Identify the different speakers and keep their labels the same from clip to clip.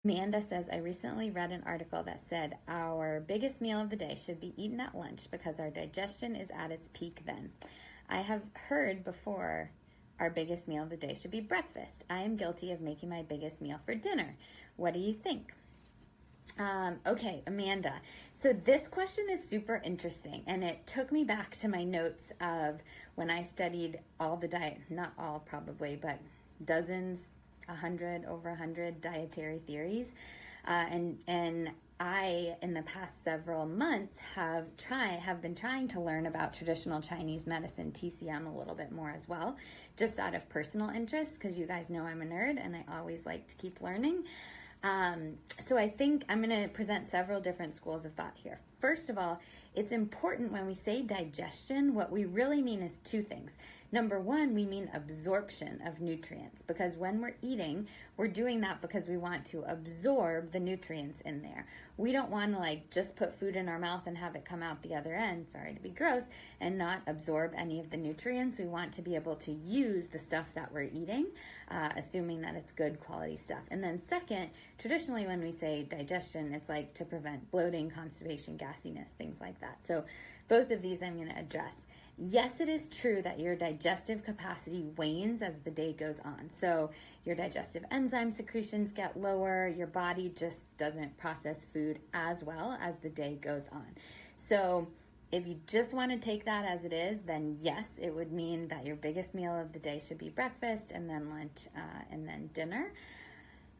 Speaker 1: Amanda says, I recently read an article that said our biggest meal of the day should be eaten at lunch because our digestion is at its peak then. I have heard before our biggest meal of the day should be breakfast. I am guilty of making my biggest meal for dinner. What do you think? Okay, Amanda. So this question is super interesting, and it took me back to my notes of when I studied all the diet, not all probably, but dozens, over 100 dietary theories. And I, in the past several months, have been trying to learn about traditional Chinese medicine, TCM, a little bit more as well, just out of personal interest, because you guys know I'm a nerd and I always like to keep learning. So I think I'm going to present several different schools of thought here. First of all, it's important when we say digestion, what we really mean is two things. Number one, we mean absorption of nutrients, because when we're eating, we're doing that because we want to absorb the nutrients in there. We don't want to just put food in our mouth and have it come out the other end, sorry to be gross, and not absorb any of the nutrients. We want to be able to use the stuff that we're eating, assuming that it's good quality stuff. And then second, traditionally when we say digestion, it's like to prevent bloating, constipation, gassiness, things like that. So both of these I'm going to address. Yes, it is true that your digestive capacity wanes as the day goes on. So your digestive enzyme secretions get lower. Your body just doesn't process food as well as the day goes on. So if you just want to take that as it is, then yes, it would mean that your biggest meal of the day should be breakfast, and then lunch, and then dinner.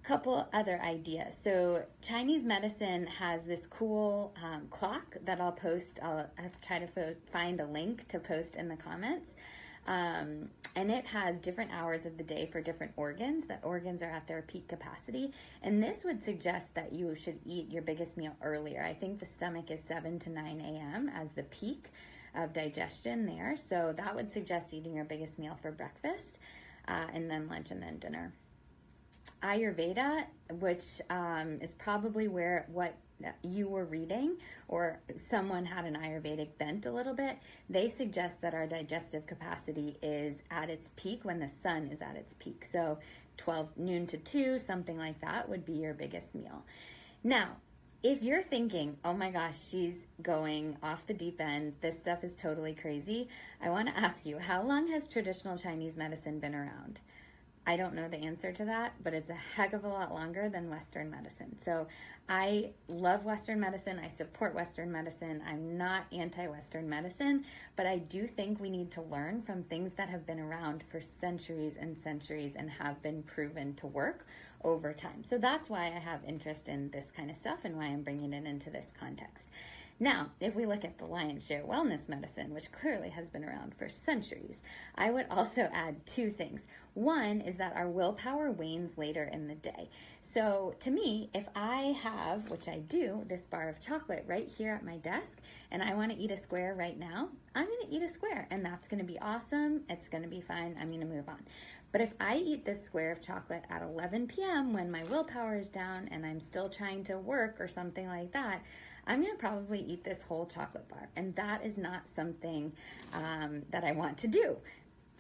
Speaker 1: Couple other ideas. So Chinese medicine has this cool clock that I'll post. I'll try to find a link to post in the comments. And it has different hours of the day for different organs, that organs are at their peak capacity. And this would suggest that you should eat your biggest meal earlier. I think the stomach is 7 to 9 a.m. as the peak of digestion there. So that would suggest eating your biggest meal for breakfast, and then lunch, and then dinner. Ayurveda, which is probably what you were reading, or someone had an Ayurvedic bent a little bit, they suggest that our digestive capacity is at its peak when the sun is at its peak. So 12 noon to 2, something like that would be your biggest meal. Now, if you're thinking, oh my gosh, she's going off the deep end, this stuff is totally crazy, I want to ask you, how long has traditional Chinese medicine been around? I don't know the answer to that, but it's a heck of a lot longer than Western medicine. So I love Western medicine. I support Western medicine. I'm not anti-Western medicine, but I do think we need to learn from things that have been around for centuries and centuries and have been proven to work over time. So that's why I have interest in this kind of stuff and why I'm bringing it into this context. Now, if we look at the lion's share wellness medicine, which clearly has been around for centuries, I would also add two things. One is that our willpower wanes later in the day. So to me, if I have, which I do, this bar of chocolate right here at my desk, and I want to eat a square right now, I'm going to eat a square, and that's going to be awesome. It's going to be fine. I'm going to move on. But if I eat this square of chocolate at 11 p.m. when my willpower is down and I'm still trying to work or something like that, I'm going to probably eat this whole chocolate bar. And that is not something that I want to do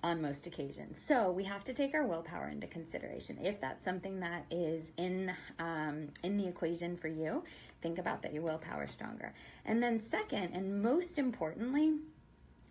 Speaker 1: on most occasions. So we have to take our willpower into consideration. If that's something that is in the equation for you, think about that your willpower is stronger. And then second, and most importantly,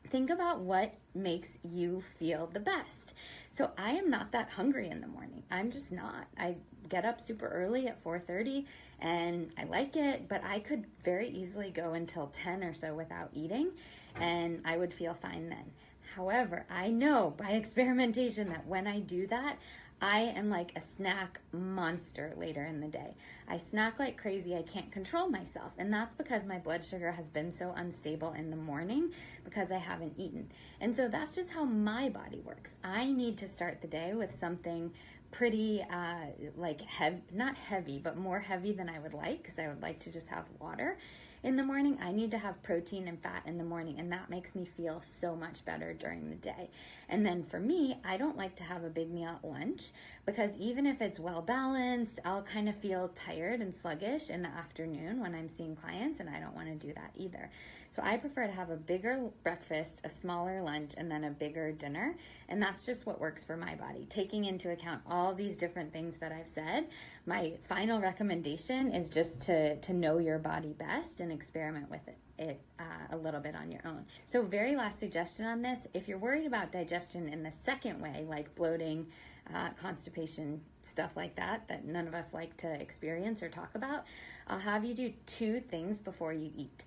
Speaker 1: think about what makes you feel the best. So I am not that hungry in the morning. I'm just not. I get up super early at 4:30 and I like it, but I could very easily go until 10 or so without eating and I would feel fine then. However, I know by experimentation that when I do that, I am like a snack monster later in the day. I snack like crazy. I can't control myself. And that's because my blood sugar has been so unstable in the morning because I haven't eaten. And so that's just how my body works. I need to start the day with something pretty not heavy, but more heavy than I would like, because I would like to just have water in the morning. I need to have protein and fat in the morning, and that makes me feel so much better during the day. And then for me, I don't like to have a big meal at lunch, because even if it's well balanced, I'll kind of feel tired and sluggish in the afternoon when I'm seeing clients, and I don't want to do that either. So I prefer to have a bigger breakfast, a smaller lunch, and then a bigger dinner. And that's just what works for my body. Taking into account all these different things that I've said, my final recommendation is just to know your body best and experiment with it a little bit on your own. So very last suggestion on this, if you're worried about digestion in the second way, like bloating, constipation, stuff like that none of us like to experience or talk about, I'll have you do 2 things before you eat.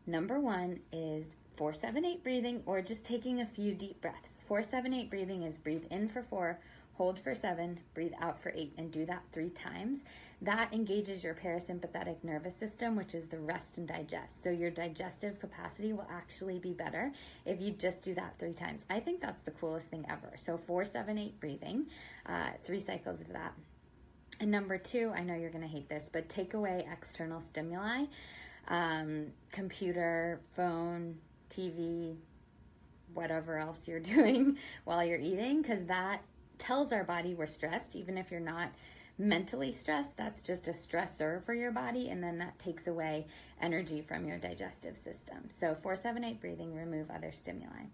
Speaker 1: Number 1 is 4-7-8 breathing, or just taking a few deep breaths. 4-7-8 breathing is breathe in for 4, hold for 7, breathe out for 8, and do that 3 times. That engages your parasympathetic nervous system, which is the rest and digest. So your digestive capacity will actually be better if you just do that 3 times. I think that's the coolest thing ever. So 4-7-8 breathing, 3 cycles of that. And number 2, I know you're going to hate this, but take away external stimuli, computer, phone, TV, whatever else you're doing while you're eating, because that tells our body we're stressed. Even if you're not mentally stressed, that's just a stressor for your body, and then that takes away energy from your digestive system. So 4-7-8 breathing, remove other stimuli.